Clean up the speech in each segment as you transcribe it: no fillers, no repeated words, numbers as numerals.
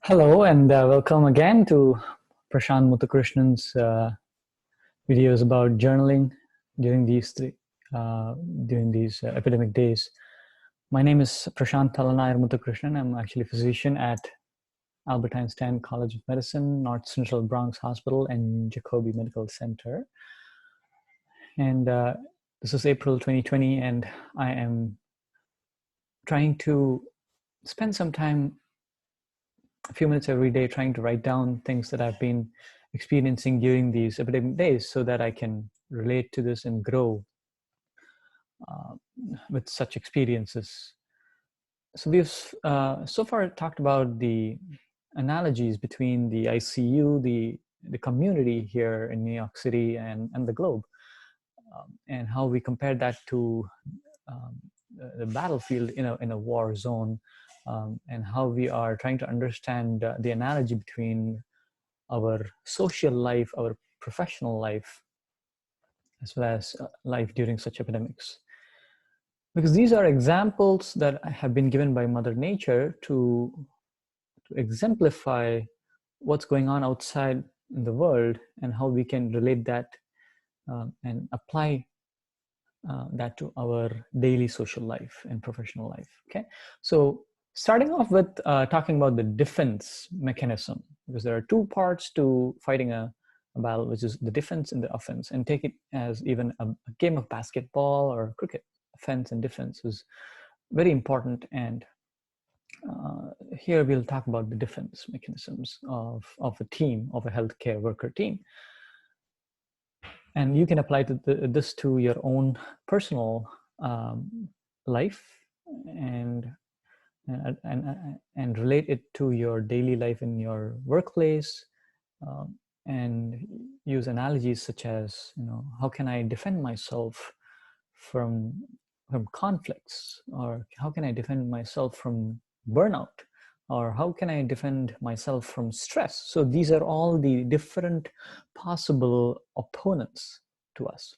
Hello and welcome again to Prashant Muthakrishnan's videos about journaling during uh, these epidemic days. My name is Prashant Thalanayar Muthakrishnan. I'm actually a physician at Albert Einstein College of Medicine, North Central Bronx Hospital, and Jacobi Medical Center. And this is April 2020, and I am trying to spend some time, a few minutes every day, trying to write down things that I've been experiencing during these epidemic days so that I can relate to this and grow uh, with such experiences. So we've so far talked about the analogies between the ICU, the community here in New York City and the globe, and how we compare that to um, the battlefield in a war zone, and how we are trying to understand the analogy between our social life, our professional life, as well as life during such epidemics. Because these are examples that have been given by Mother Nature to exemplify what's going on outside in the world and how we can relate that and apply that to our daily social life and professional life. Okay, so starting off with talking about the defense mechanism, because there are two parts to fighting a battle, which is the defense and the offense, and take it as even a game of basketball or cricket. Offense and defense is very important, and here we'll talk about the defense mechanisms of a team, of a healthcare worker team. And you can apply this to your own personal life and, and relate it to your daily life in your workplace, and use analogies such as, how can I defend myself from conflicts, or how can I defend myself from burnout, or how can I defend myself from stress? So these are all the different possible opponents to us.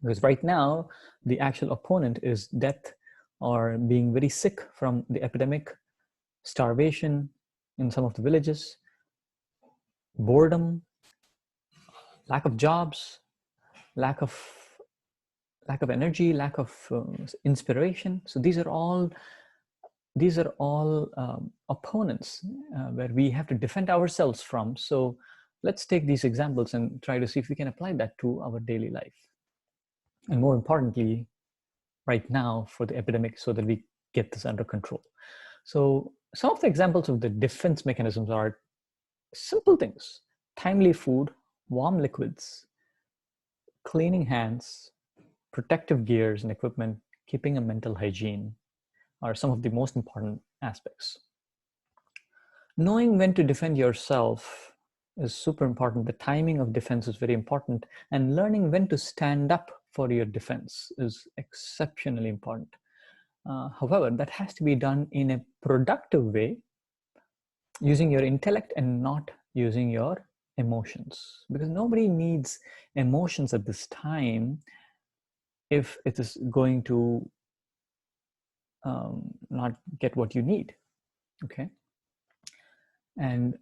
Because right now, the actual opponent is death, or being very sick from the epidemic, starvation in some of the villages, boredom, lack of jobs, lack of energy, lack of inspiration. So these are all opponents where we have to defend ourselves from. So let's take these examples and try to see if we can apply that to our daily life. And more importantly, right now for the epidemic, so that we get this under control. So some of the examples of the defense mechanisms are simple things: timely food, warm liquids, cleaning hands, protective gears and equipment, keeping a mental hygiene are some of the most important aspects. Knowing when to defend yourself is super important. The timing of defense is very important, and learning when to stand up for your defense is exceptionally important. However, that has to be done in a productive way, using your intellect and not using your emotions, because nobody needs emotions at this time if it is going to not get what you need. Okay, and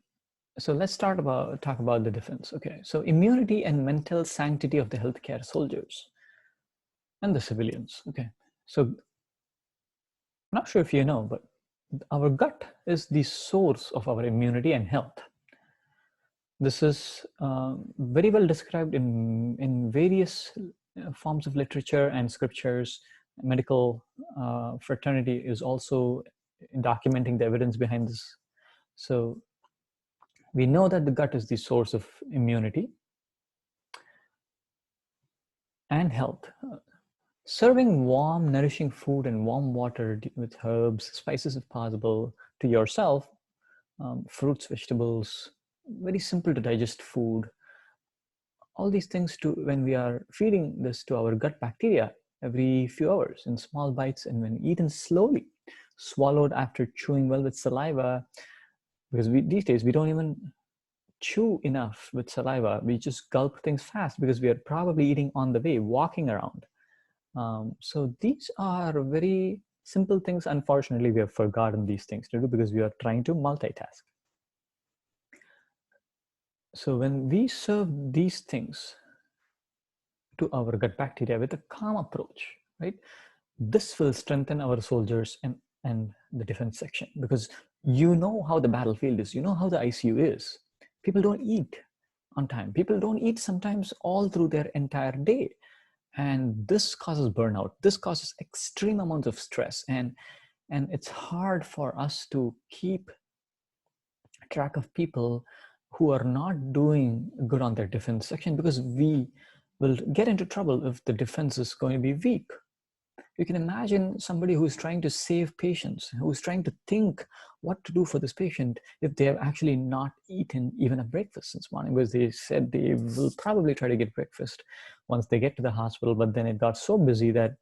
so let's talk about the defense. Okay, so immunity and mental sanctity of the healthcare soldiers and the civilians. Okay, so I'm not sure if you know, but our gut is the source of our immunity and health. This is very well described in various forms of literature and scriptures. Medical fraternity is also documenting the evidence behind this. So we know that the gut is the source of immunity and health. Serving warm, nourishing food and warm water with herbs, spices if possible, to yourself, fruits, vegetables, very simple to digest food. All these things, when we are feeding this to our gut bacteria every few hours in small bites, and when eaten slowly, swallowed after chewing well with saliva, because these days we don't even chew enough with saliva. We just gulp things fast because we are probably eating on the way, walking around. So these are very simple things. Unfortunately, we have forgotten these things to do because we are trying to multitask. So when we serve these things to our gut bacteria with a calm approach, right, this will strengthen our soldiers and the defense section, because you know how the battlefield is, you know how the ICU is. People don't eat on time. People don't eat sometimes all through their entire day. And this causes burnout. This causes extreme amounts of stress. And it's hard for us to keep track of people who are not doing good on their defense section, because we will get into trouble if the defense is going to be weak. You can imagine somebody who's trying to save patients, who's trying to think what to do for this patient, if they have actually not eaten even a breakfast since morning, because they said they will probably try to get breakfast once they get to the hospital, but then it got so busy that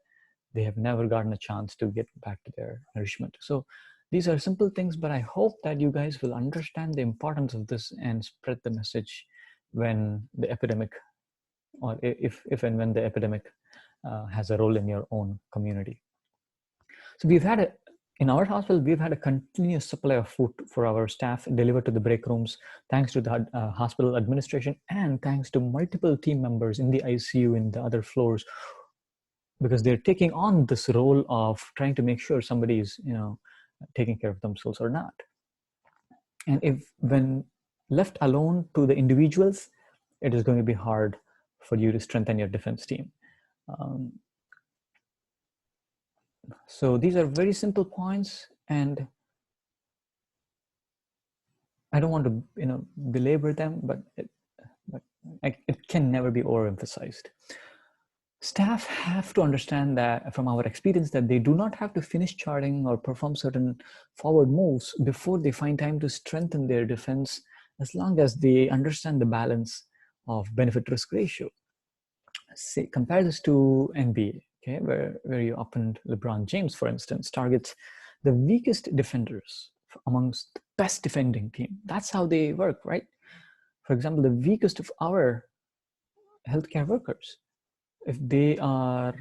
they have never gotten a chance to get back to their nourishment. So these are simple things, but I hope that you guys will understand the importance of this and spread the message when the epidemic, or if and when the epidemic has a role in your own community. So in our hospital, we've had a continuous supply of food for our staff delivered to the break rooms, thanks to the hospital administration and thanks to multiple team members in the ICU in the other floors, because they're taking on this role of trying to make sure somebody is, taking care of themselves or not. And when left alone to the individuals, it is going to be hard for you to strengthen your defense team. So these are very simple points, and I don't want to belabor them, but it can never be overemphasized. Staff have to understand that from our experience that they do not have to finish charting or perform certain forward moves before they find time to strengthen their defense, as long as they understand the balance of benefit risk ratio. Say, compare this to NBA, okay, where you opened LeBron James, for instance, targets the weakest defenders amongst the best defending team. That's how they work, right? For example, the weakest of our healthcare workers, if they are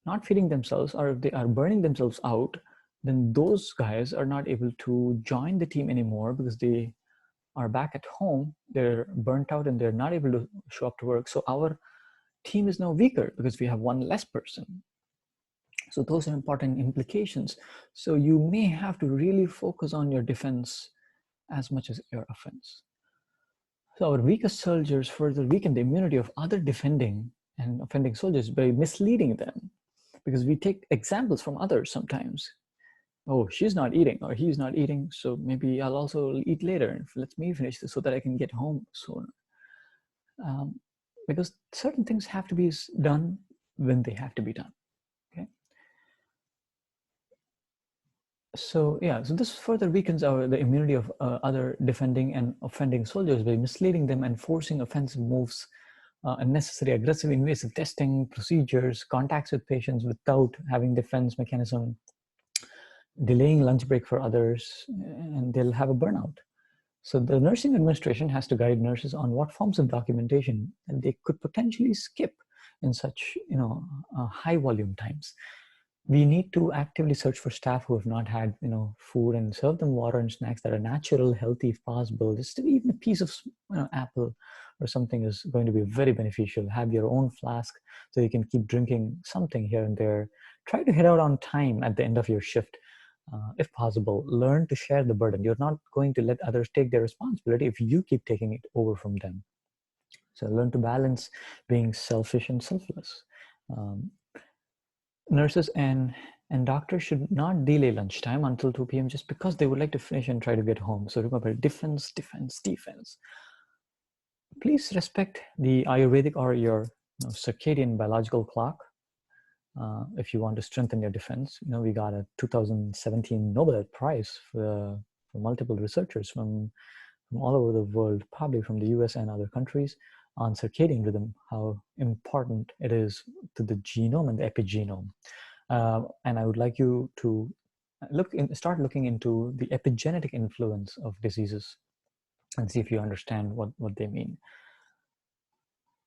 not feeding themselves or if they are burning themselves out, then those guys are not able to join the team anymore because they are back at home, they're burnt out and they're not able to show up to work. So our team is now weaker because we have one less person. So those are important implications. So you may have to really focus on your defense as much as your offense. So our weakest soldiers further weaken the immunity of other defending and offending soldiers by misleading them, because we take examples from others sometimes. Oh, she's not eating or he's not eating, so maybe I'll also eat later and let me finish this so that I can get home sooner. Because certain things have to be done when they have to be done. Okay. So yeah, so this further weakens the immunity of other defending and offending soldiers by misleading them and forcing offensive moves, unnecessary aggressive invasive testing procedures, contacts with patients without having defense mechanism, delaying lunch break for others, and they'll have a burnout. So the nursing administration has to guide nurses on what forms of documentation that they could potentially skip in such high volume times. We need to actively search for staff who have not had food, and serve them water and snacks that are natural, healthy if possible. Just even a piece of apple or something is going to be very beneficial. Have your own flask so you can keep drinking something here and there. Try to head out on time at the end of your shift. If possible, learn to share the burden. You're not going to let others take their responsibility if you keep taking it over from them. So learn to balance being selfish and selfless. Nurses and doctors should not delay lunchtime until 2 p.m. just because they would like to finish and try to get home. So remember, defense, defense, defense. Please respect the Ayurvedic or your circadian biological clock. If you want to strengthen your defense, we got a 2017 Nobel Prize for multiple researchers from all over the world, probably from the US and other countries, on circadian rhythm, how important it is to the genome and the epigenome. And I would like you to start looking into the epigenetic influence of diseases and see if you understand what they mean.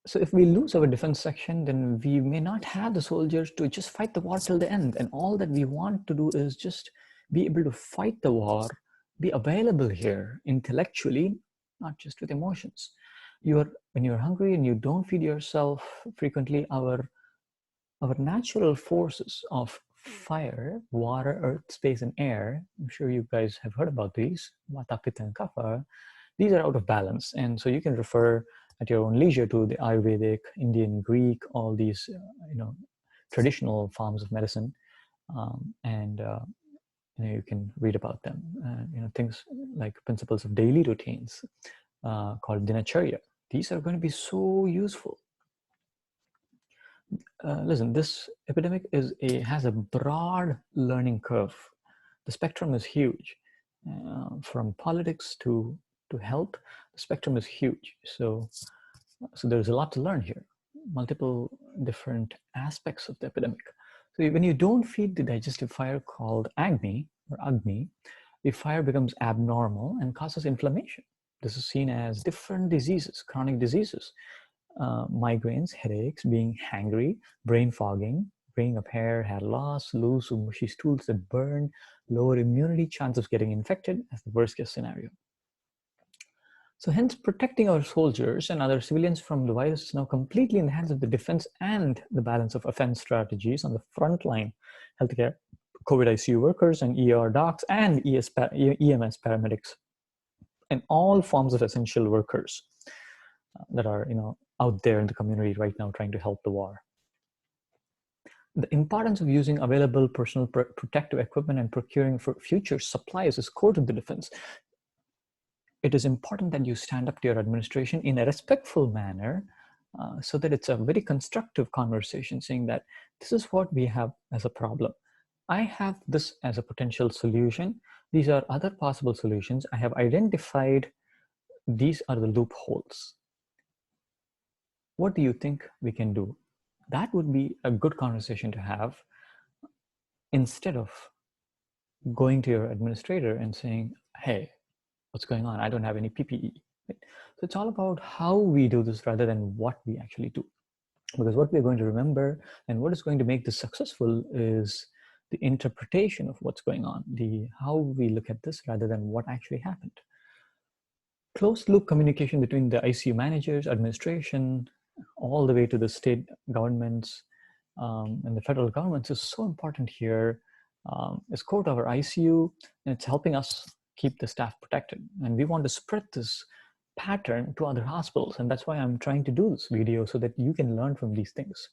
So if we lose our defense section, then we may not have the soldiers to just fight the war till the end. And all that we want to do is just be able to fight the war, be available here intellectually, not just with emotions. When you're hungry and you don't feed yourself frequently, our natural forces of fire, water, earth, space, and air, I'm sure you guys have heard about these, Vata, Pitta, and Kapha, these are out of balance. And so you can refer at your own leisure to the Ayurvedic, Indian, Greek, all these, traditional forms of medicine. And you can read about them. Things like principles of daily routines called dinacharya. These are going to be so useful. Listen, this epidemic has a broad learning curve. The spectrum is huge, from politics to health. The spectrum is huge. So there's a lot to learn here. Multiple different aspects of the epidemic. So when you don't feed the digestive fire called Agni or Agni, the fire becomes abnormal and causes inflammation. This is seen as different diseases, chronic diseases. Migraines, headaches, being hangry, brain fogging, bringing up hair loss, loose or mushy stools that burn, lower immunity, chance of getting infected as the worst case scenario. So hence, protecting our soldiers and other civilians from the virus is now completely in the hands of the defense and the balance of offense strategies on the frontline healthcare, COVID ICU workers and ER docs and EMS paramedics, and all forms of essential workers that are out there in the community right now trying to help the war. The importance of using available personal protective equipment and procuring for future supplies is core to the defense. It is important that you stand up to your administration in a respectful manner, so that it's a very constructive conversation saying that this is what we have as a problem. I have this as a potential solution. These are other possible solutions. I have identified these are the loopholes. What do you think we can do? That would be a good conversation to have, instead of going to your administrator and saying, hey, what's going on? I don't have any PPE. Right? So it's all about how we do this rather than what we actually do. Because what we're going to remember and what is going to make this successful is the interpretation of what's going on, how we look at this rather than what actually happened. Closed loop communication between the ICU managers, administration, all the way to the state governments and the federal governments is so important here. It's core to our ICU, and it's helping us keep the staff protected. And we want to spread this pattern to other hospitals. And that's why I'm trying to do this video, so that you can learn from these things.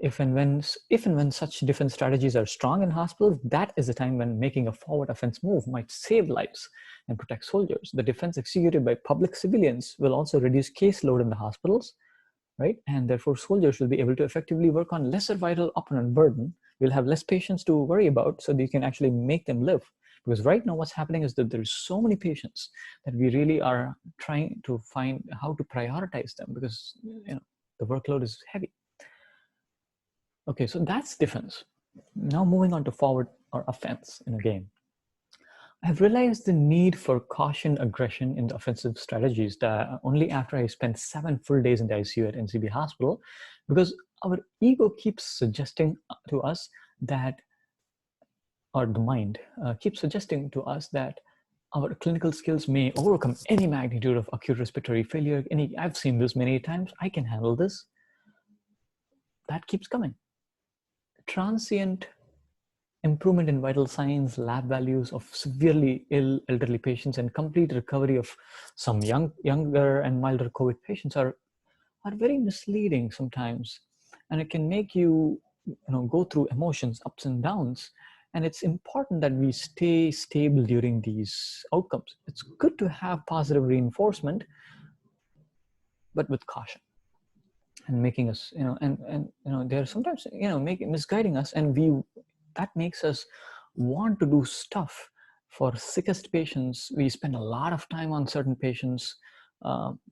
If and when such defense strategies are strong in hospitals, that is the time when making a forward offense move might save lives and protect soldiers. The defense executed by public civilians will also reduce caseload in the hospitals, right? And therefore soldiers will be able to effectively work on lesser vital opponent burden. We'll have less patients to worry about, so that you can actually make them live. Because right now what's happening is that there's so many patients that we really are trying to find how to prioritize them, because the workload is heavy. Okay, so that's defense. Now moving on to forward or offense in a game. I've realized the need for caution, aggression in the offensive strategies only after I spent 7 full days in the ICU at NCB Hospital, because our ego keeps suggesting to us that, or the mind keeps suggesting to us that our clinical skills may overcome any magnitude of acute respiratory failure. I've seen this many times. I can handle this. That keeps coming. Transient improvement in vital signs, lab values of severely ill elderly patients, and complete recovery of some younger and milder COVID patients are very misleading sometimes. And it can make you, go through emotions, ups and downs. And it's important that we stay stable during these outcomes. It's good to have positive reinforcement, but with caution. And making us, they're sometimes, misguiding us, and that makes us want to do stuff for sickest patients. We spend a lot of time on certain patients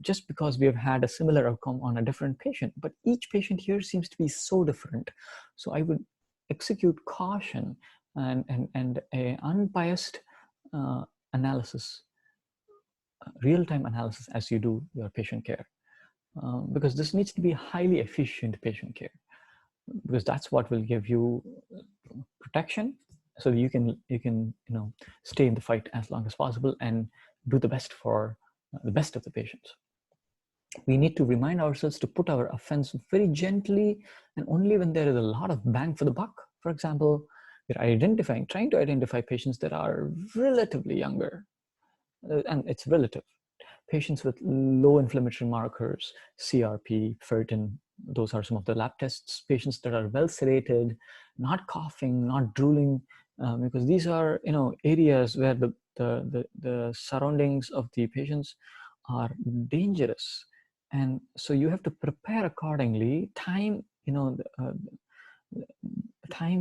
just because we have had a similar outcome on a different patient. But each patient here seems to be so different. So I would execute caution and a unbiased analysis, real-time analysis as you do your patient care. Because this needs to be highly efficient patient care, because that's what will give you protection, so that you can stay in the fight as long as possible and do the best for the best of the patients. We need to remind ourselves to put our offense very gently and only when there is a lot of bang for the buck. For example, we're trying to identify patients that are relatively younger, and it's relative. Patients with low inflammatory markers, CRP, ferritin, those are some of the lab tests. Patients that are well sedated, not coughing, not drooling, because these are areas where the surroundings of the patients are dangerous, and so you have to prepare accordingly. Time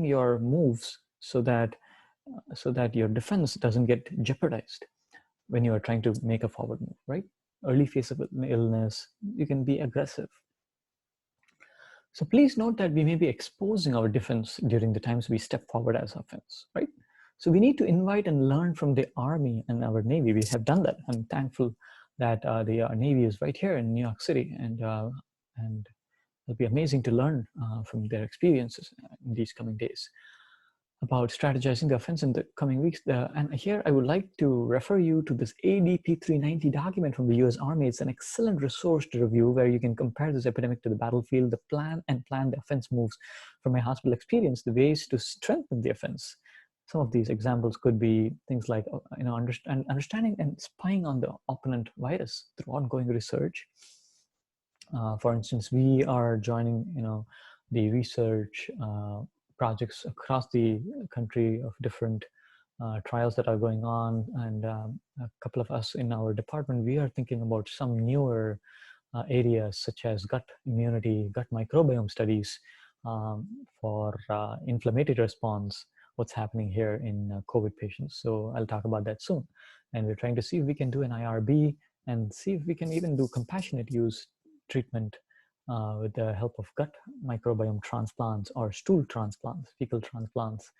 your moves so that your defense doesn't get jeopardized when you are trying to make a forward move, right? Early phase of illness, you can be aggressive. So please note that we may be exposing our defense during the times we step forward as offense, right? So we need to invite and learn from the Army and our Navy. We have done that. I'm thankful that the Navy is right here in New York City, and it'll be amazing to learn from their experiences in these coming days about strategizing the offense in the coming weeks. And here I would like to refer you to this ADP 390 document from the US Army. It's an excellent resource to review where you can compare this epidemic to the battlefield, plan the offense moves. From my hospital experience, the ways to strengthen the offense. Some of these examples could be things like understanding and spying on the opponent virus through ongoing research. For instance, we are joining the research projects across the country of different trials that are going on, and a couple of us in our department, we are thinking about some newer areas such as gut immunity, gut microbiome studies for inflammatory response, what's happening here in COVID patients. So I'll talk about that soon. And we're trying to see if we can do an IRB and see if we can even do compassionate use treatment with the help of gut microbiome transplants or stool transplants, fecal transplants,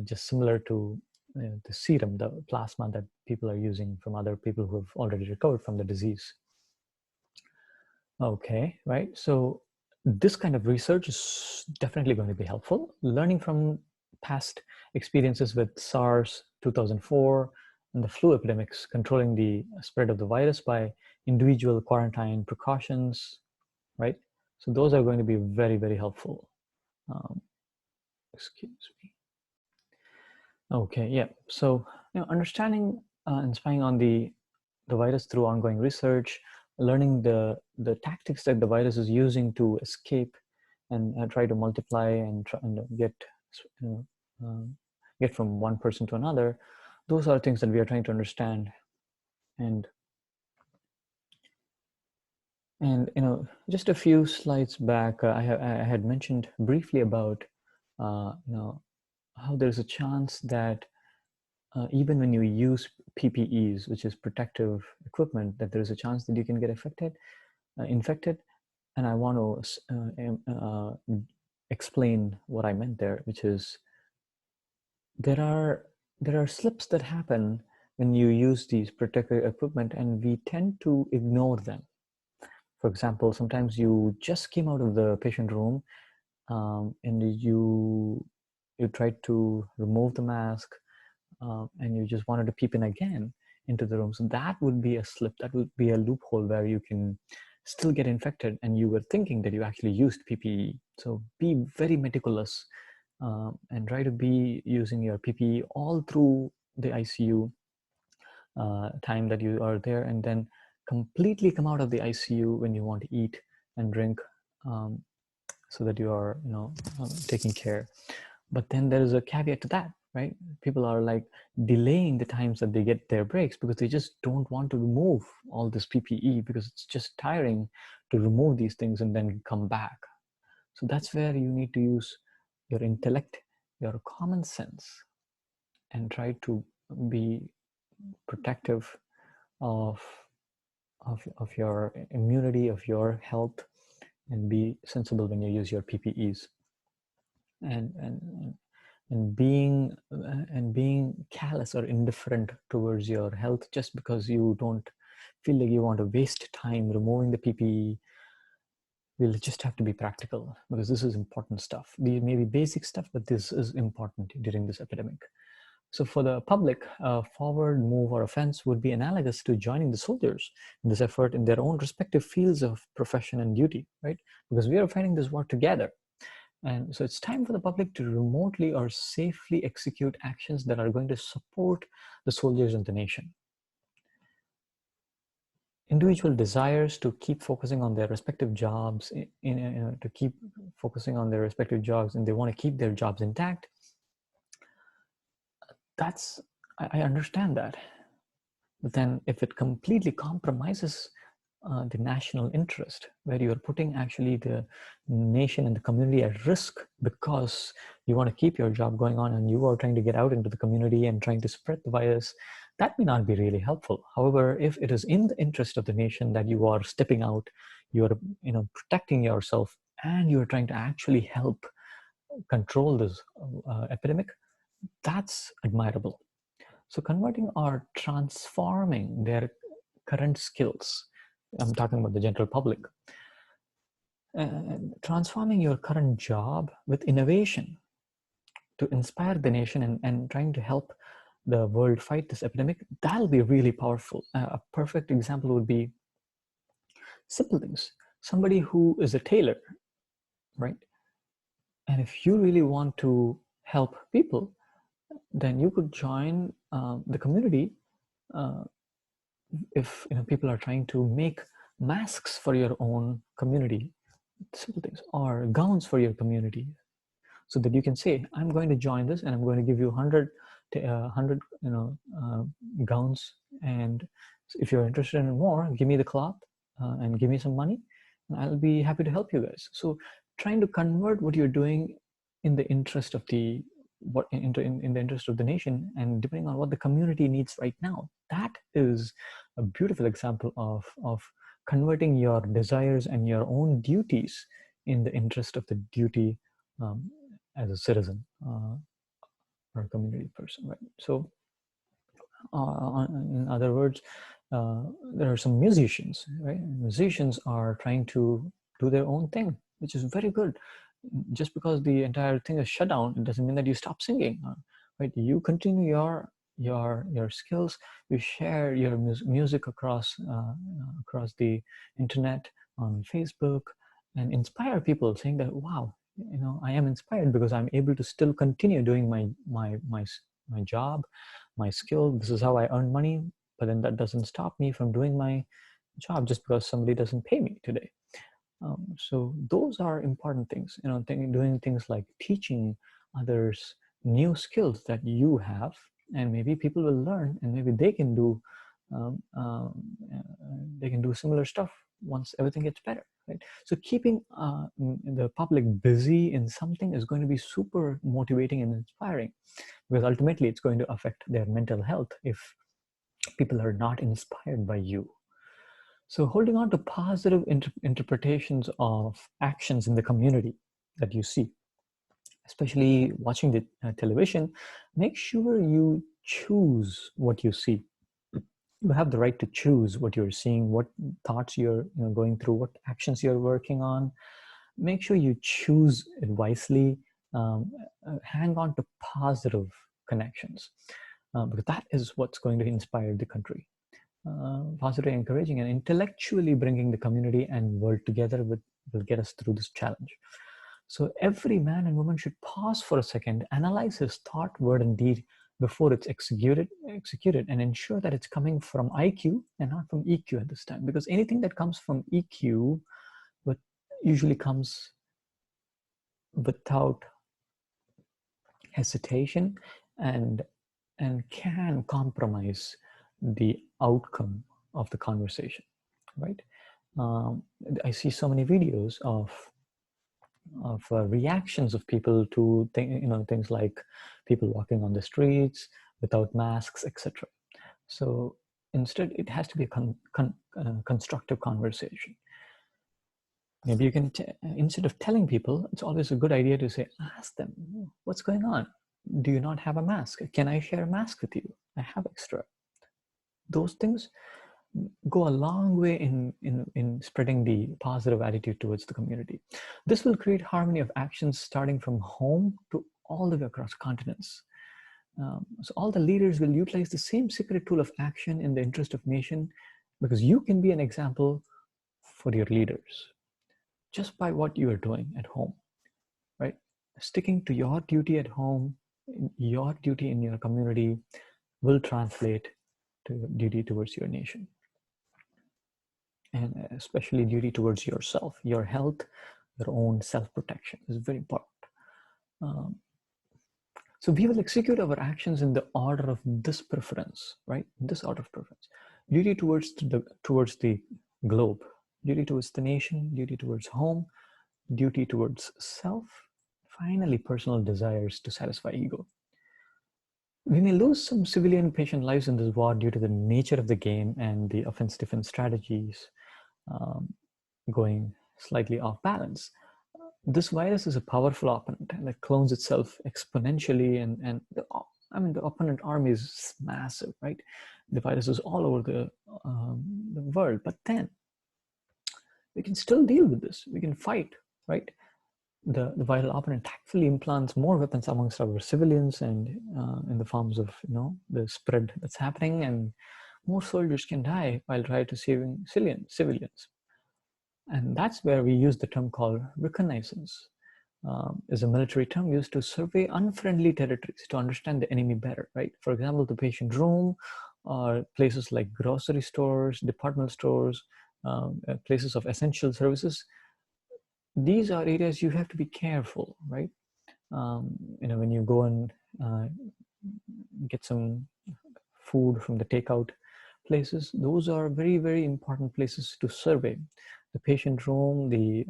just similar to the serum, the plasma that people are using from other people who have already recovered from the disease. Okay, right. So this kind of research is definitely going to be helpful. Learning from past experiences with SARS 2004 and the flu epidemics, controlling the spread of the virus by individual quarantine precautions, right? So those are going to be very, very helpful. Excuse me. Okay, yeah. So understanding and spying on the virus through ongoing research, learning the tactics that the virus is using to escape and try to multiply and get from one person to another. Those are things that we are trying to understand. And just a few slides back, I had mentioned briefly about how there's a chance that even when you use PPEs, which is protective equipment, that there is a chance that you can get infected. And I want to explain what I meant there, which is there are slips that happen when you use these protective equipment, and we tend to ignore them. For example, sometimes you just came out of the patient room and you tried to remove the mask and you just wanted to peep in again into the room. So that would be a slip. That would be a loophole where you can still get infected and you were thinking that you actually used PPE. So be very meticulous and try to be using your PPE all through the ICU time that you are there, and then completely come out of the ICU when you want to eat and drink, so that you are taking care. But then there is a caveat to that, right? People are like delaying the times that they get their breaks because they just don't want to remove all this PPE because it's just tiring to remove these things and then come back. So that's where you need to use your intellect, your common sense, and try to be protective of your immunity, of your health, and be sensible when you use your PPEs. And being callous or indifferent towards your health just because you don't feel like you want to waste time removing the PPE. We'll just have to be practical because this is important stuff. These may be basic stuff, but this is important during this epidemic. So for the public, a forward move or offense would be analogous to joining the soldiers in this effort in their own respective fields of profession and duty, right? Because we are fighting this war together. And so it's time for the public to remotely or safely execute actions that are going to support the soldiers and the nation. Individual desires to keep focusing on their respective jobs, to keep focusing on their respective jobs, and they want to keep their jobs intact. I understand that. But then if it completely compromises the national interest, where you're putting actually the nation and the community at risk because you want to keep your job going on and you are trying to get out into the community and trying to spread the virus, that may not be really helpful. However, if it is in the interest of the nation that you are stepping out, you are protecting yourself, and you are trying to actually help control this epidemic, that's admirable. So converting or transforming their current skills, I'm talking about the general public, transforming your current job with innovation to inspire the nation and trying to help the world fight this epidemic, that'll be really powerful. A perfect example would be simple things. Somebody who is a tailor, right? And if you really want to help people, then you could join the community. If people are trying to make masks for your own community, simple things, or gowns for your community, so that you can say, I'm going to join this and I'm going to give you 100 gowns, and if you're interested in more, give me the cloth and give me some money, and I'll be happy to help you guys. So trying to convert what you're doing in the interest of the in the interest of the nation, and depending on what the community needs right now, that is a beautiful example of converting your desires and your own duties in the interest of the duty as a citizen or a community person, right? So in other words, there are some musicians, right? Musicians are trying to do their own thing, which is very good. Just because the entire thing is shut down, it doesn't mean that you stop singing, right? You continue your skills. You share your music across the internet, on Facebook, and inspire people, saying that, wow, I am inspired because I'm able to still continue doing my job, my skill. This is how I earn money. But then that doesn't stop me from doing my job just because somebody doesn't pay me today. So those are important things, doing things like teaching others new skills that you have, and maybe people will learn, and maybe they can do similar stuff once everything gets better, right? So keeping the public busy in something is going to be super motivating and inspiring, because ultimately it's going to affect their mental health if people are not inspired by you. So holding on to positive interpretations of actions in the community that you see, especially watching the television, make sure you choose what you see. You have the right to choose what you're seeing, what thoughts you're going through, what actions you're working on. Make sure you choose it wisely. Hang on to positive connections, because that is what's going to inspire the country. Positively encouraging and intellectually bringing the community and world together will get us through this challenge. So every man and woman should pause for a second, analyze his thought, word, and deed before it's executed, and ensure that it's coming from IQ and not from EQ at this time. Because anything that comes from EQ usually comes without hesitation and can compromise the outcome of the conversation, right? I see so many videos of reactions of people to things like people walking on the streets without masks, etc. So instead, it has to be a constructive conversation. Maybe you can, instead of telling people, it's always a good idea to say, ask them, what's going on? Do you not have a mask? Can I share a mask with you? I have extra. Those things go a long way in spreading the positive attitude towards the community. This will create harmony of actions starting from home to all the way across continents. So all the leaders will utilize the same secret tool of action in the interest of nation, because you can be an example for your leaders just by what you are doing at home, right? Sticking to your duty at home, your duty in your community will translate to duty towards your nation, and especially duty towards yourself. Your health, your own self-protection is very important. Um, so we will execute our actions in the order of this preference, right? This order of preference: duty towards the globe, duty towards the nation, duty towards home, duty towards self, finally personal desires to satisfy ego. We may lose some civilian patient lives in this war due to the nature of the game and the offense-defense strategies um, going slightly off balance. This virus is a powerful opponent that clones itself exponentially, and the opponent army is massive, right? The virus is all over the world, but then we can still deal with this. We can fight, right? The viral opponent tactfully implants more weapons amongst our civilians, and in the forms of the spread that's happening, and more soldiers can die while trying to saving civilians. And that's where we use the term called reconnaissance. Is a military term used to survey unfriendly territories to understand the enemy better, right? For example, the patient room, or places like grocery stores, department stores, places of essential services. These are areas you have to be careful, right? When you go and get some food from the takeout places, those are very, very important places to survey. The patient room, the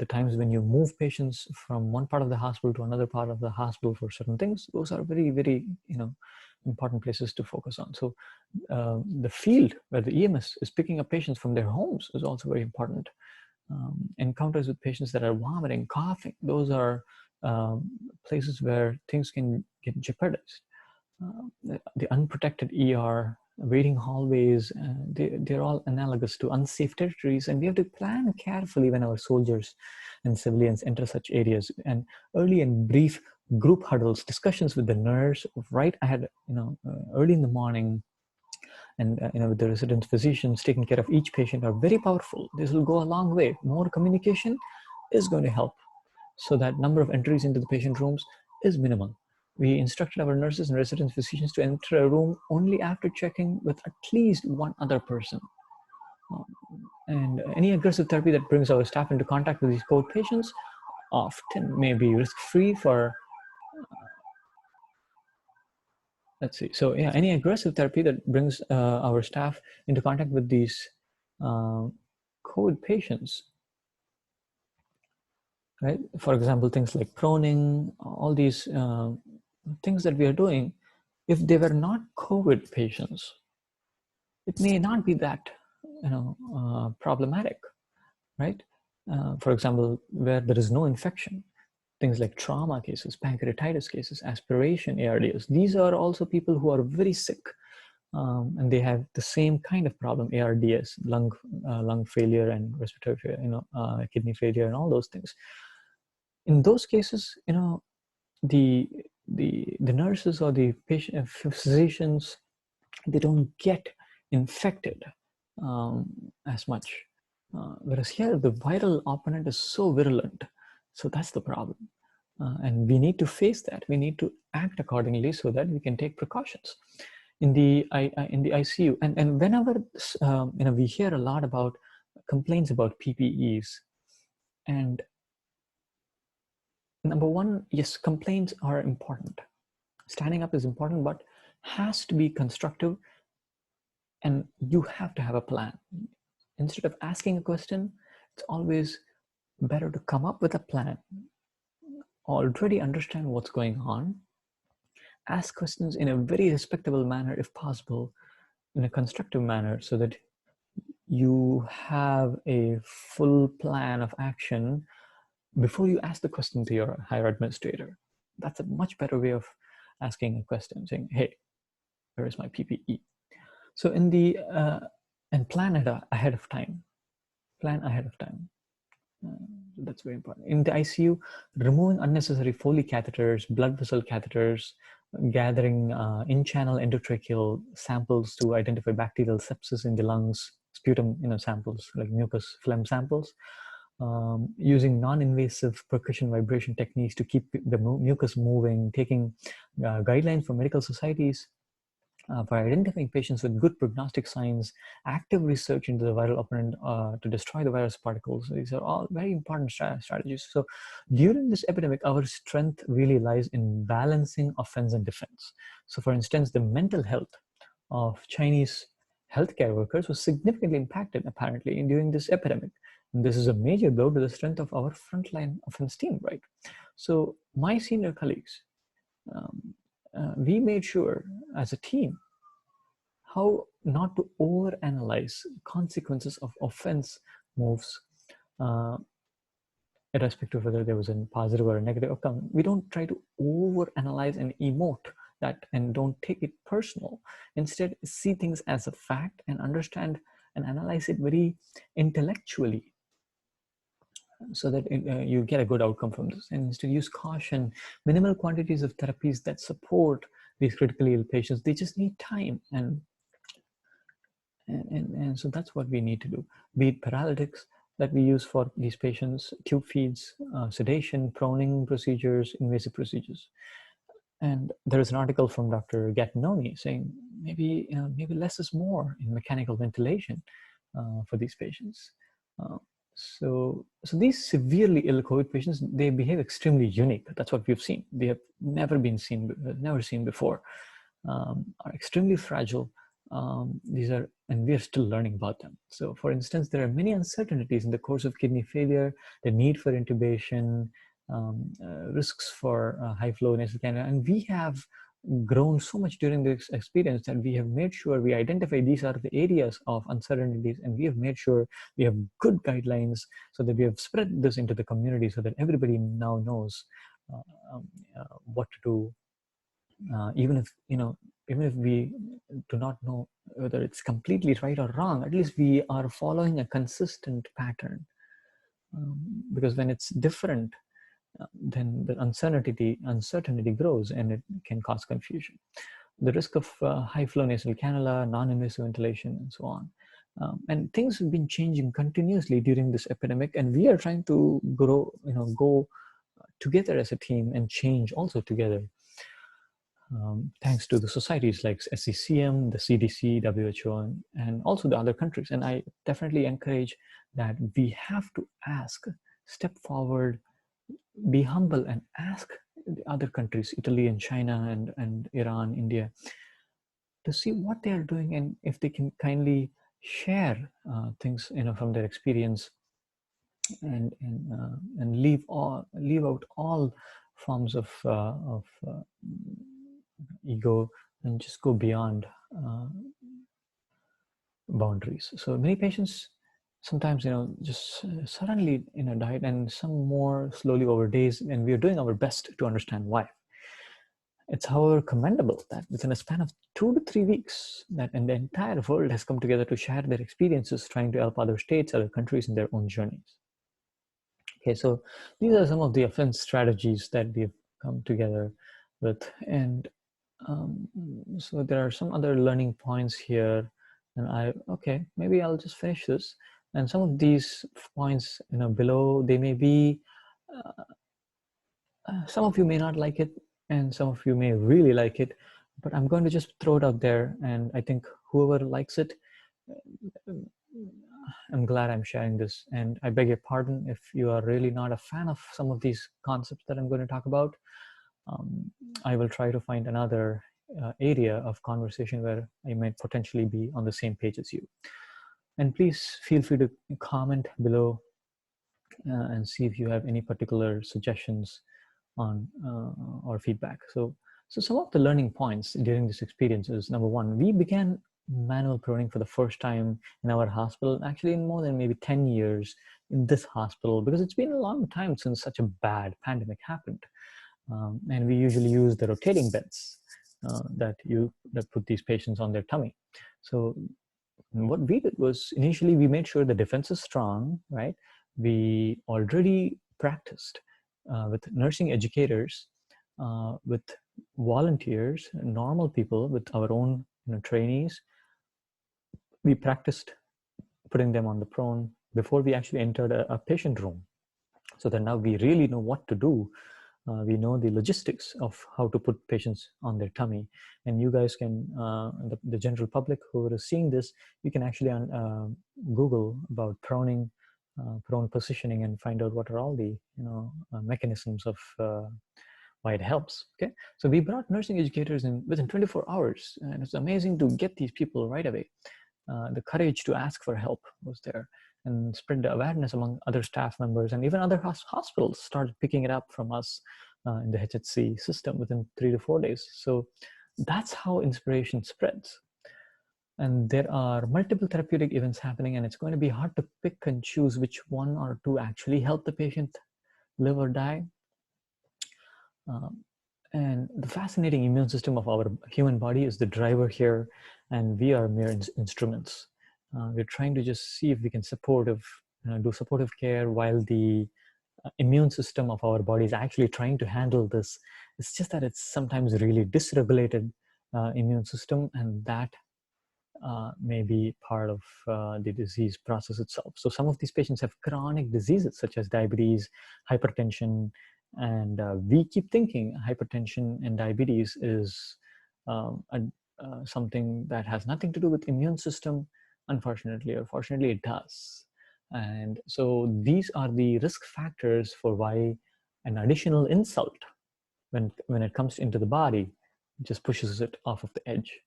times when you move patients from one part of the hospital to another part of the hospital for certain things, those are very, very important places to focus on. So the field where the EMS is picking up patients from their homes is also very important. Encounters with patients that are vomiting, coughing, those are places where things can get jeopardized. The unprotected ER, waiting hallways, they're all analogous to unsafe territories, and we have to plan carefully when our soldiers and civilians enter such areas. And early and brief group huddles, discussions with the nurse right ahead, early in the morning, and with the resident physicians taking care of each patient are very powerful. This will go a long way. More communication is going to help, so that number of entries into the patient rooms is minimal. We instructed our nurses and resident physicians to enter a room only after checking with at least one other person. And any aggressive therapy that brings our staff into contact with these COVID patients often may be risk-free for let's see. So yeah, any aggressive therapy that brings our staff into contact with these COVID patients, right? For example, things like proning, all these things that we are doing, if they were not COVID patients, it may not be that problematic, right? For example, where there is no infection, things like trauma cases, pancreatitis cases, aspiration ARDS. These are also people who are very sick, and they have the same kind of problem, ARDS, lung failure and respiratory failure, kidney failure and all those things. In those cases, the nurses or the patient physicians, they don't get infected as much. Whereas here, the viral opponent is so virulent. So that's the problem. And we need to face that. We need to act accordingly so that we can take precautions. In the ICU, and whenever we hear a lot about complaints about PPEs, and number one, yes, complaints are important. Standing up is important, but has to be constructive, and you have to have a plan. Instead of asking a question, it's always better to come up with a plan, already understand what's going on, ask questions in a very respectable manner if possible, in a constructive manner, so that you have a full plan of action before you ask the question to your higher administrator. That's a much better way of asking a question, saying, hey, where is my PPE? So in the and plan ahead of time. Plan ahead of time. That's very important. In the ICU, removing unnecessary Foley catheters, blood vessel catheters, gathering in-channel endotracheal samples to identify bacterial sepsis in the lungs, sputum, samples like mucus phlegm samples, using non-invasive percussion vibration techniques to keep the mucus moving, taking guidelines from medical societies for identifying patients with good prognostic signs, active research into the viral operant to destroy the virus particles. These are all very important strategies. So during this epidemic, our strength really lies in balancing offense and defense. So for instance, the mental health of Chinese healthcare workers was significantly impacted apparently during this epidemic. And this is a major blow to the strength of our frontline offense team, right? So my senior colleagues, we made sure as a team how not to overanalyze consequences of offense moves, irrespective of whether there was a positive or a negative outcome. We don't try to overanalyze and emote that and don't take it personal. Instead, see things as a fact and understand and analyze it very intellectually so that you get a good outcome from this. And instead use caution, minimal quantities of therapies that support these critically ill patients. They just need time, and so that's what we need to do. Be it paralytics that we use for these patients, tube feeds, sedation, proning procedures, invasive procedures. And there is an article from Dr. Gattinoni saying maybe less is more in mechanical ventilation for these patients. So these severely ill COVID patients, they behave extremely unique. That's what we've seen. They have never seen before. Are extremely fragile. And we are still learning about them. So for instance, there are many uncertainties in the course of kidney failure, the need for intubation, risks for high flow nasal cannula. And we have grown so much during this experience that we have made sure we identify these are the areas of uncertainties, and we have made sure we have good guidelines so that we have spread this into the community so that everybody now knows what to do. Even if we do not know whether it's completely right or wrong, at least we are following a consistent pattern. Because when it's different, then the uncertainty grows and it can cause confusion. The risk of high flow nasal cannula, non-invasive ventilation, and so on. And things have been changing continuously during this epidemic, and we are trying to go together as a team and change also together. Thanks to the societies like SCCM, the CDC, WHO, and also the other countries. And I definitely encourage that we have to step forward, be humble, and ask the other countries, Italy and China and Iran, India, to see what they are doing and if they can kindly share things from their experience and leave out all forms of ego and just go beyond boundaries. So many patients sometimes just suddenly died, and some more slowly over days, and we are doing our best to understand why. It's however commendable that within a span of 2 to 3 weeks and the entire world has come together to share their experiences trying to help other states, other countries in their own journeys. Okay, so these are some of the offense strategies that we've come together with, and so there are some other learning points here, and maybe I'll just finish this. And some of these points below, they may be some of you may not like it and some of you may really like it, but I'm going to just throw it out there, and I think whoever likes it, I'm glad I'm sharing this. And I beg your pardon if you are really not a fan of some of these concepts that I'm going to talk about. I will try to find another area of conversation where I might potentially be on the same page as you. And please feel free to comment below and see if you have any particular suggestions on or feedback. So some of the learning points during this experience is, number one, we began manual proning for the first time in our hospital, actually in more than maybe 10 years in this hospital, because it's been a long time since such a bad pandemic happened. And we usually use the rotating beds that put these patients on their tummy. So what we did was, initially we made sure the defense is strong, right? we already practiced with nursing educators, with volunteers, normal people, with our own trainees. We practiced putting them on the prone before we actually entered a patient room, so that now we really know what to do. We know the logistics of how to put patients on their tummy. And you guys can, the general public who are seeing this, you can actually Google about proning, prone positioning, and find out what are all the mechanisms of why it helps. Okay, so we brought nursing educators in within 24 hours, and it's amazing to get these people right away. The courage to ask for help was there, and spread the awareness among other staff members, and even other hospitals started picking it up from us in the HHC system within 3 to 4 days. So that's how inspiration spreads. And there are multiple therapeutic events happening, and it's going to be hard to pick and choose which one or two actually help the patient live or die. And the fascinating immune system of our human body is the driver here, and we are mere instruments. We're trying to just see if we can do supportive care while the immune system of our body is actually trying to handle this. It's just that it's sometimes really dysregulated immune system, and that may be part of the disease process itself. So some of these patients have chronic diseases such as diabetes, hypertension, and we keep thinking hypertension and diabetes is something that has nothing to do with immune system. Unfortunately or fortunately, it does. And so these are the risk factors for why an additional insult, when it comes into the body, just pushes it off of the edge.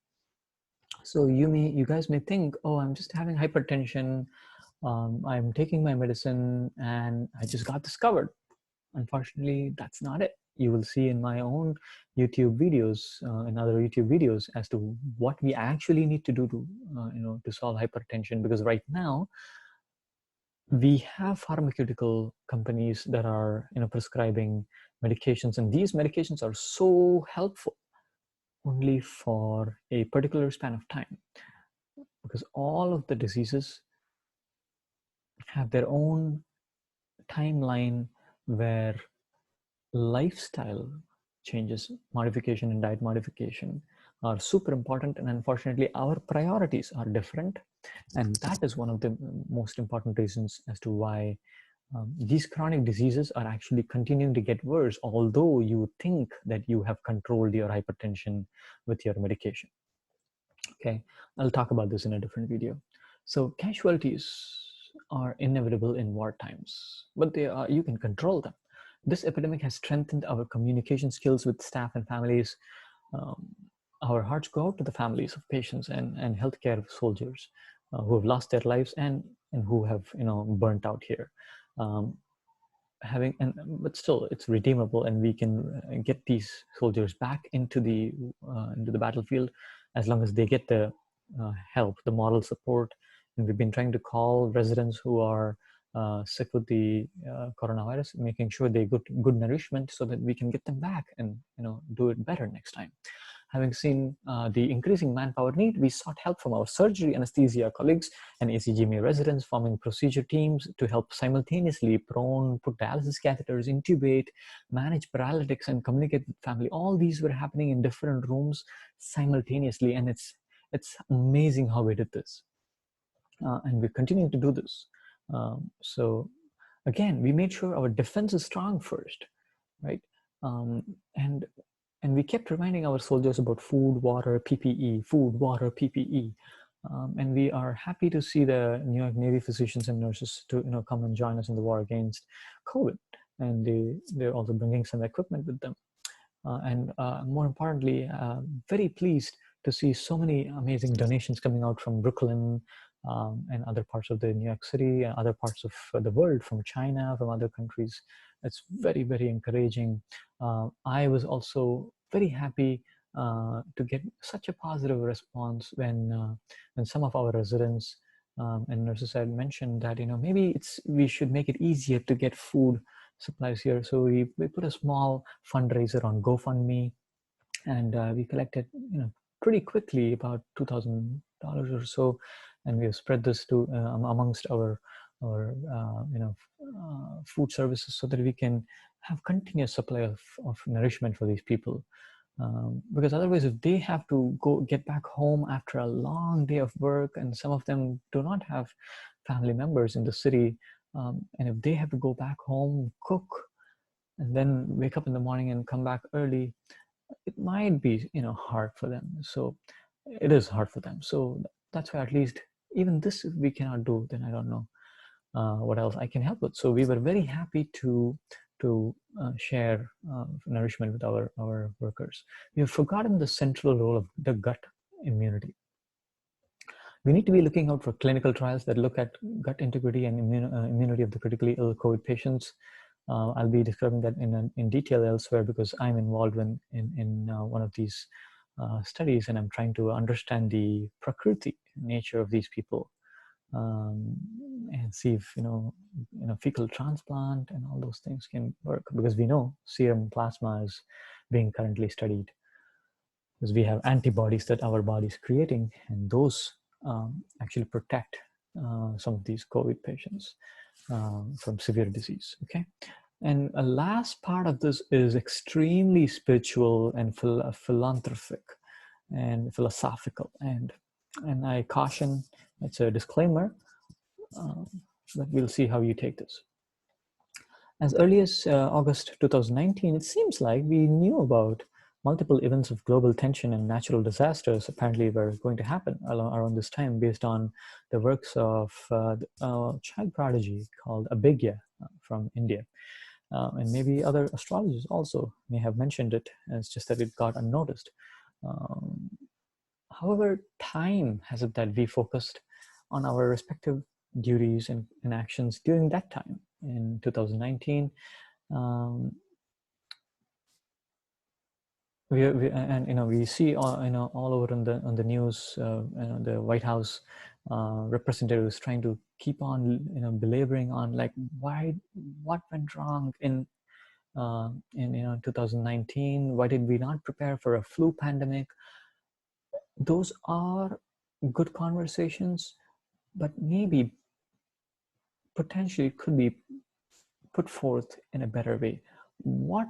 So you guys may think, oh, I'm just having hypertension, I'm taking my medicine, and I just got this covered. Unfortunately, that's not it. You will see in my own YouTube videos, in other YouTube videos, as to what we actually need to do to solve hypertension. Because right now, we have pharmaceutical companies that are prescribing medications, and these medications are so helpful only for a particular span of time, because all of the diseases have their own timeline where lifestyle changes, modification and diet modification are super important. And unfortunately, our priorities are different. And that is one of the most important reasons as to why these chronic diseases are actually continuing to get worse, although you think that you have controlled your hypertension with your medication. Okay, I'll talk about this in a different video. So casualties are inevitable in war times, but you can control them. This epidemic has strengthened our communication skills with staff and families. Our hearts go out to the families of patients and healthcare soldiers who have lost their lives and who have burnt out here. But still, it's redeemable, and we can get these soldiers back into the battlefield as long as they get the help, the moral support. And we've been trying to call residents who are sick with the coronavirus, making sure they get good nourishment so that we can get them back and do it better next time. Having seen the increasing manpower need, we sought help from our surgery anesthesia colleagues and ACGME residents, forming procedure teams to help simultaneously prone, put dialysis catheters, intubate, manage paralytics, and communicate with family. All these were happening in different rooms simultaneously, and it's amazing how we did this. And we're continuing to do this. So again, we made sure our defense is strong first, right? And we kept reminding our soldiers about food, water, PPE, food, water, PPE. And we are happy to see the New York Navy physicians and nurses to come and join us in the war against COVID. And they're also bringing some equipment with them. And more importantly, very pleased to see so many amazing donations coming out from Brooklyn and other parts of the New York City and other parts of the world, from China, from other countries. It's very, very encouraging. I was also very happy to get such a positive response when some of our residents and nurses had mentioned that maybe we should make it easier to get food supplies here. So we put a small fundraiser on GoFundMe, and we collected pretty quickly about $2,000 or so, and we have spread this to amongst our food services so that we can have continuous supply of nourishment for these people. Because otherwise, if they have to get back home after a long day of work, and some of them do not have family members in the city, and if they have to go back home, cook, and then wake up in the morning and come back early, it might be hard for them. So it is hard for them. So that's why, at least even this, if we cannot do, then I don't know what else I can help with. So we were very happy to share nourishment with our workers. We have forgotten the central role of the gut immunity. We need to be looking out for clinical trials that look at gut integrity and immunity of the critically ill COVID patients. I'll be describing that in detail elsewhere, because I'm involved in one of these studies, and I'm trying to understand the prakriti nature of these people, and see if fecal transplant and all those things can work, because we know serum plasma is being currently studied, because we have antibodies that our body is creating, and those actually protect some of these COVID patients from severe disease. Okay, and a last part of this is extremely spiritual and philanthropic and philosophical, and I caution, it's a disclaimer, but we'll see how you take this. As early as August 2019, it seems like we knew about multiple events of global tension and natural disasters apparently were going to happen around this time, based on the works of a child prodigy called Abhigya from India. And maybe other astrologers also may have mentioned it, it's just that it got unnoticed. However, time has it that we focused on our respective duties and actions during that time in 2019. We see all over on the news, the White House representatives trying to keep on belaboring on, like, what went wrong in 2019, why did we not prepare for a flu pandemic? Those are good conversations, but maybe potentially could be put forth in a better way. What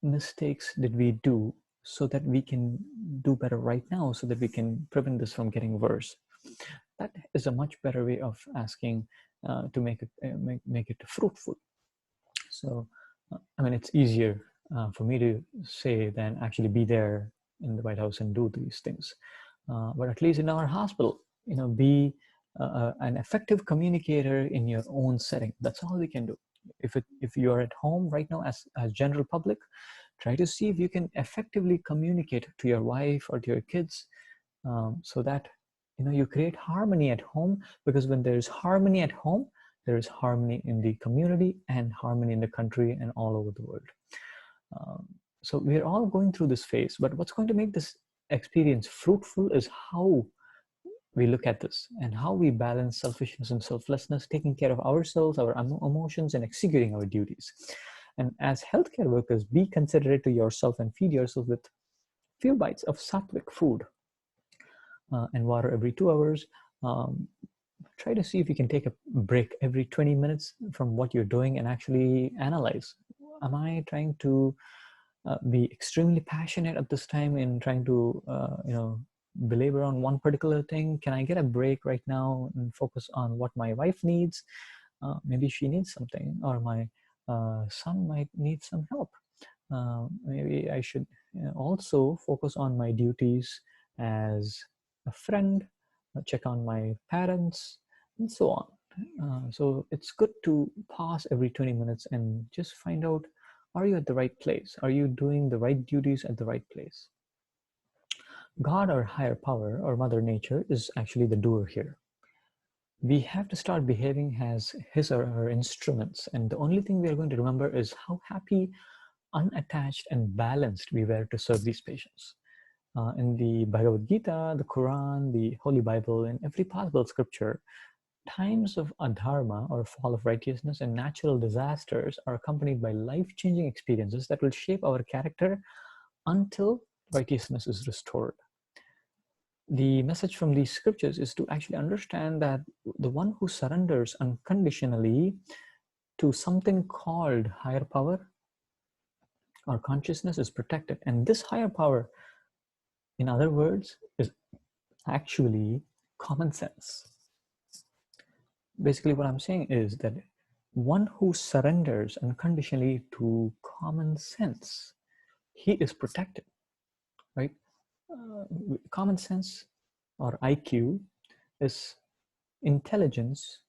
mistakes did we do so that we can do better right now, so that we can prevent this from getting worse? That is a much better way of asking to make it fruitful. So, I mean, it's easier for me to say than actually be there in the White House and do these things. But at least in our hospital, be an effective communicator in your own setting. That's all we can do. If you are at home right now as general public, try to see if you can effectively communicate to your wife or to your kids, so that you create harmony at home. Because when there is harmony at home, there is harmony in the community and harmony in the country and all over the world. So we're all going through this phase, but what's going to make this experience fruitful is how we look at this and how we balance selfishness and selflessness, taking care of ourselves, our emotions, and executing our duties. And as healthcare workers, be considerate to yourself and feed yourself with few bites of sattvic food and water every 2 hours. Try to see if you can take a break every 20 minutes from what you're doing and actually analyze. Am I trying to be extremely passionate at this time in trying to belabor on one particular thing? Can I get a break right now and focus on what my wife needs? Maybe she needs something, or my son might need some help. Maybe I should also focus on my duties as a friend, check on my parents, and so on. So it's good to pause every 20 minutes and just find out, are you at the right place? Are you doing the right duties at the right place? God, or higher power, or Mother Nature, is actually the doer here. We have to start behaving as his or her instruments, and the only thing we are going to remember is how happy, unattached, and balanced we were to serve these patients. In the Bhagavad Gita, the Quran, the Holy Bible, and every possible scripture, times of adharma, or fall of righteousness, and natural disasters are accompanied by life-changing experiences that will shape our character until righteousness is restored. The message from these scriptures is to actually understand that the one who surrenders unconditionally to something called higher power, our consciousness is protected. And this higher power, in other words, is actually common sense. Basically, what I'm saying is that one who surrenders unconditionally to common sense, he is protected, right? Common sense, or IQ, is intelligence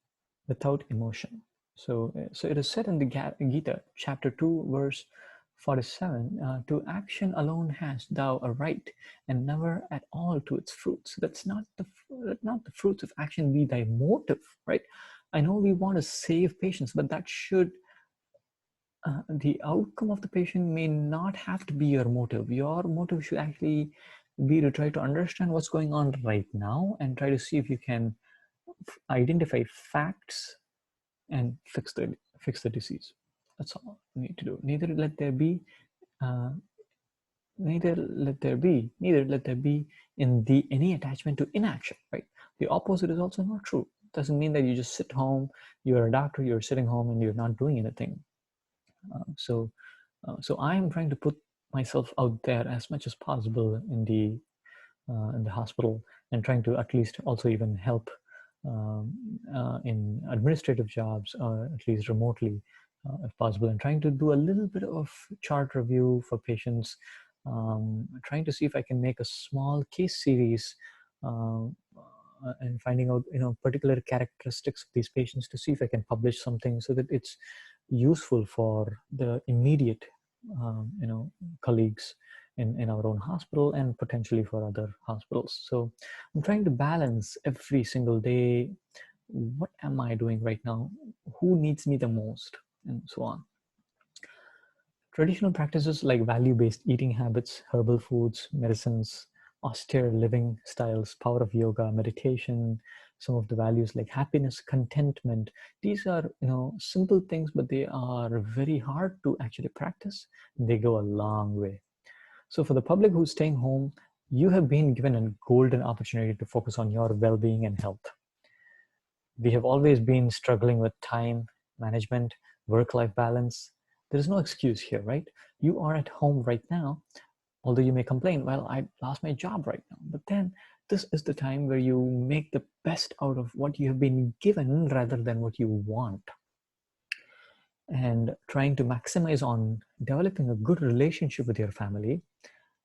without emotion. So it is said in the Gita, chapter 2, verse 47, to action alone hast thou a right, and never at all to its fruits. That's not the fruits of action be thy motive, right? I know we want to save patients, but that should, the outcome of the patient may not have to be your motive. Your motive should actually be to try to understand what's going on right now and try to see if you can identify facts and fix the disease. That's all you need to do. Neither let there be in the any attachment to inaction, right? The opposite is also not true. It doesn't mean that you just sit home, you're a doctor, you're sitting home and you're not doing anything. So I am trying to put myself out there as much as possible in the hospital, and trying to at least also even help in administrative jobs, or at least remotely, if possible, and trying to do a little bit of chart review for patients, trying to see if I can make a small case series, and finding out particular characteristics of these patients to see if I can publish something so that it's useful for the immediate colleagues in our own hospital and potentially for other hospitals. So I'm trying to balance every single day. What am I doing right now? Who needs me the most? And so on. Traditional practices like value-based eating habits, herbal foods, medicines, austere living styles, power of yoga, meditation, some of the values like happiness, contentment. These are, simple things, but they are very hard to actually practice. They go a long way. So for the public who's staying home, you have been given a golden opportunity to focus on your well-being and health. We have always been struggling with time management, work-life balance. There is no excuse here, right? You are at home right now, although you may complain, well, I lost my job right now. But then this is the time where you make the best out of what you have been given rather than what you want. And trying to maximize on developing a good relationship with your family,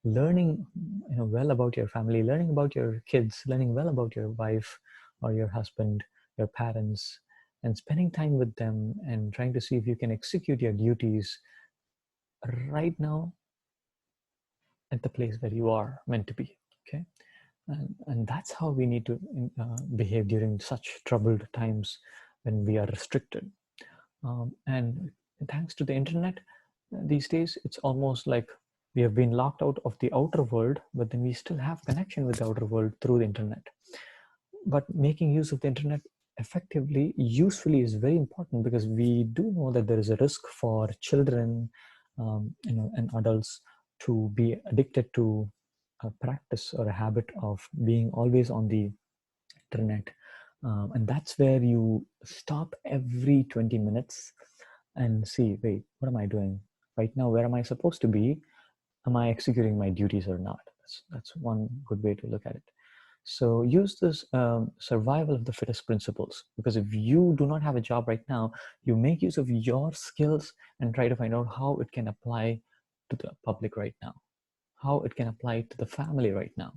learning well about your family, learning about your kids, learning well about your wife or your husband, your parents, and spending time with them and trying to see if you can execute your duties right now at the place where you are meant to be. Okay, and that's how we need to behave during such troubled times when we are restricted. And thanks to the internet, these days it's almost like we have been locked out of the outer world, but then we still have connection with the outer world through the internet. But making use of the internet effectively, usefully, is very important, because we do know that there is a risk for children, and adults to be addicted to a practice or a habit of being always on the internet. And that's where you stop every 20 minutes and see, wait, what am I doing right now? Where am I supposed to be? Am I executing my duties or not? That's one good way to look at it. So use this survival of the fittest principles, because if you do not have a job right now, you make use of your skills and try to find out how it can apply to the public right now, how it can apply to the family right now.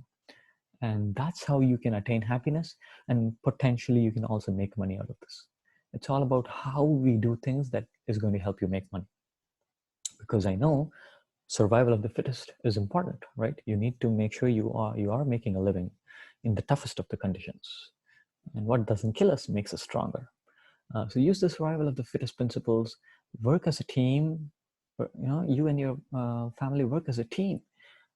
And that's how you can attain happiness, and potentially you can also make money out of this. It's all about how we do things that is going to help you make money. Because I know survival of the fittest is important, right? You need to make sure you are making a living in the toughest of the conditions. And what doesn't kill us makes us stronger. So use the survival of the fittest principles, work as a team. You and your family work as a team,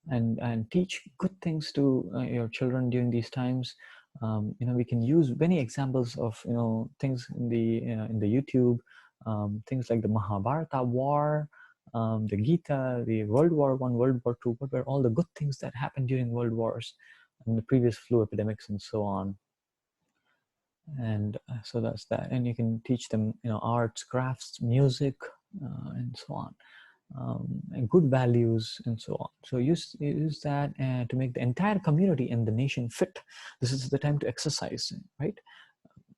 and teach good things to your children during these times. We can use many examples of things in the YouTube, things like the Mahabarata war, the Gita, the World War I, World War II. What were all the good things that happened during world wars and the previous flu epidemics and so on? And so that's that. And you can teach them, arts, crafts, music, and so on, and good values and so on. So use that to make the entire community and the nation fit. This is the time to exercise, right?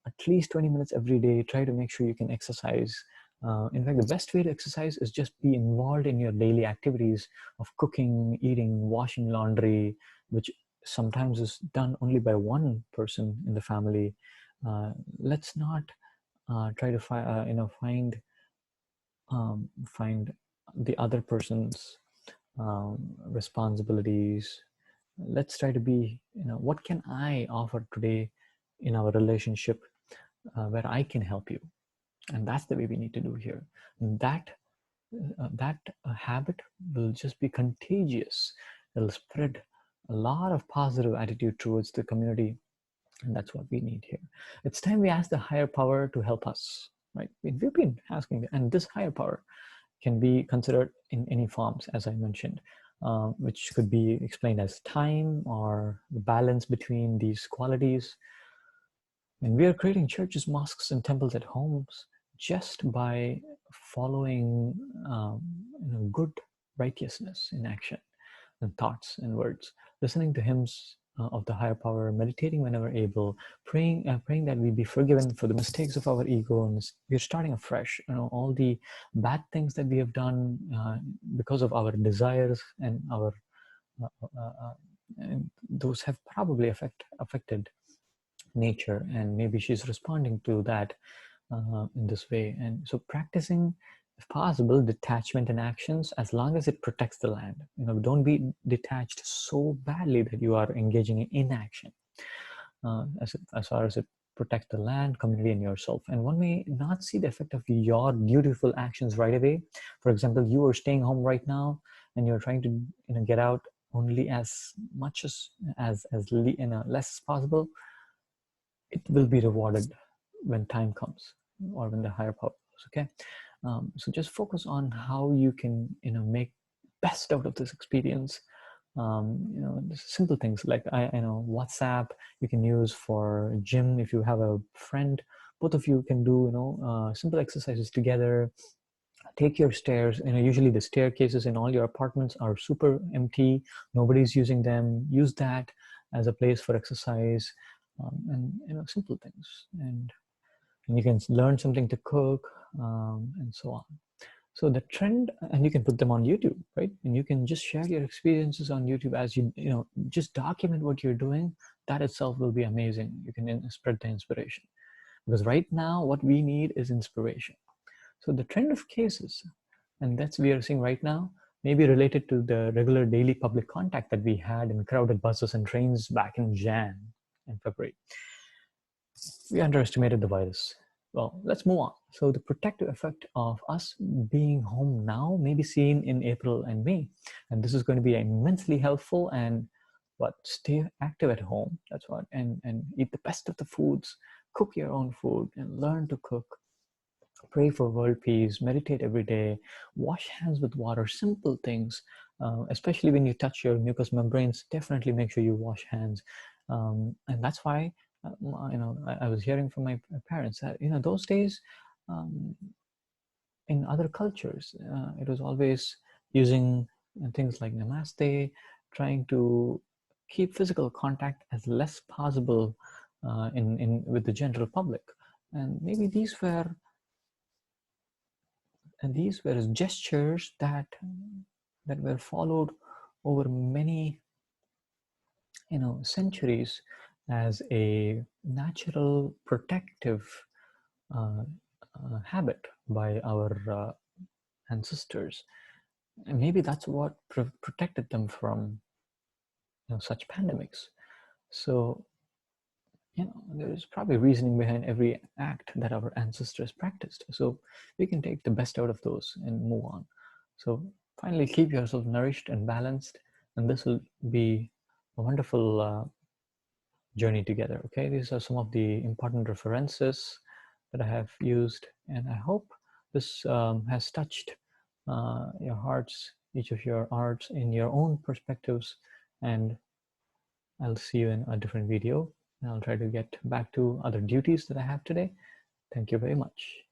At least 20 minutes every day. Try to make sure you can exercise. In fact, the best way to exercise is just be involved in your daily activities of cooking, eating, washing laundry, which sometimes is done only by one person in the family. Let's not try to find the other person's responsibilities. Let's try to be, what can I offer today in our relationship where I can help you? And that's the way we need to do here. And that habit will just be contagious. It'll spread a lot of positive attitude towards the community, and that's what we need here. It's time we ask the higher power to help us, right? We've been asking, and this higher power can be considered in any forms, as I mentioned, which could be explained as time or the balance between these qualities. And we are creating churches, mosques, and temples at homes just by following good righteousness in action and thoughts and words, listening to hymns of the higher power, meditating whenever able, praying that we be forgiven for the mistakes of our ego, and we're starting afresh. All the bad things that we have done because of our desires and our and those have probably affected nature, and maybe she's responding to that in this way. And so practicing, if possible, detachment in actions, as long as it protects the land. Don't be detached so badly that you are engaging in inaction, as far as it protects the land, community, and yourself. And one may not see the effect of your dutiful actions right away. For example, you are staying home right now and you're trying to get out only as much as less as possible. It will be rewarded when time comes, or when the higher power comes. Okay, so just focus on how you can make best out of this experience. Simple things like WhatsApp you can use for gym. If you have a friend, both of you can do simple exercises together. Take your stairs. Usually the staircases in all your apartments are super empty, nobody's using them. Use that as a place for exercise, and simple things. And you can learn something to cook, and so on. So the trend, and you can put them on YouTube, right? And you can just share your experiences on YouTube as just document what you're doing. That itself will be amazing. You can spread the inspiration, because right now what we need is inspiration. So the trend of cases, and that's we are seeing right now, may be related to the regular daily public contact that we had in crowded buses and trains back in Jan and February. We underestimated the virus. Well, let's move on. So the protective effect of us being home now may be seen in April and May. And this is going to be immensely helpful. And stay active at home. That's what. And eat the best of the foods. Cook your own food and learn to cook. Pray for world peace. Meditate every day. Wash hands with water. Simple things. Especially when you touch your mucous membranes, definitely make sure you wash hands. And that's why I was hearing from my parents that those days, in other cultures, it was always using things like namaste, trying to keep physical contact as less possible in with the general public. And maybe these were gestures that were followed over many centuries as a natural protective habit by our ancestors. And maybe that's what protected them from such pandemics. So there's probably reasoning behind every act that our ancestors practiced. So we can take the best out of those and move on. So finally, keep yourself nourished and balanced, and this will be a wonderful journey together. Okay, these are some of the important references that I have used, and I hope this has touched your hearts, each of your hearts in your own perspectives, and I'll see you in a different video. And I'll try to get back to other duties that I have today. Thank you very much.